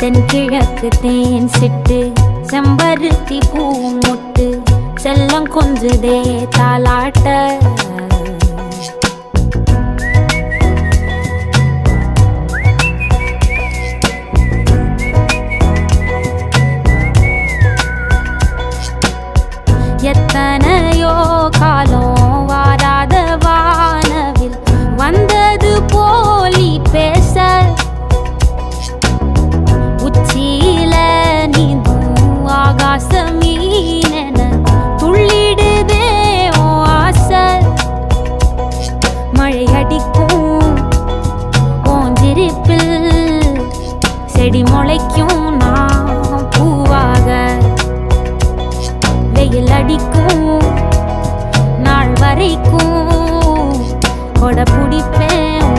தென்கிழக்கு தேன் சிட்டு செம்பருத்தி பூ முட்டு செல்லம் கொஞ்சுதே தாலாட்ட எத்தனையோ காலம் வாராத வானவில் வந்தது போலி பேச உச்சியில நீந்தும் ஆகாச மீனென துள்ளிடுதே ஓ ஆசை மழை அடிக்கும் ஓஞ்சிருப்பில் செடி முளைக்கும் நான் பூவாக வெயில் அடிக்கும் நாள் வரைக்கும் கொடை பிடிப்பேன்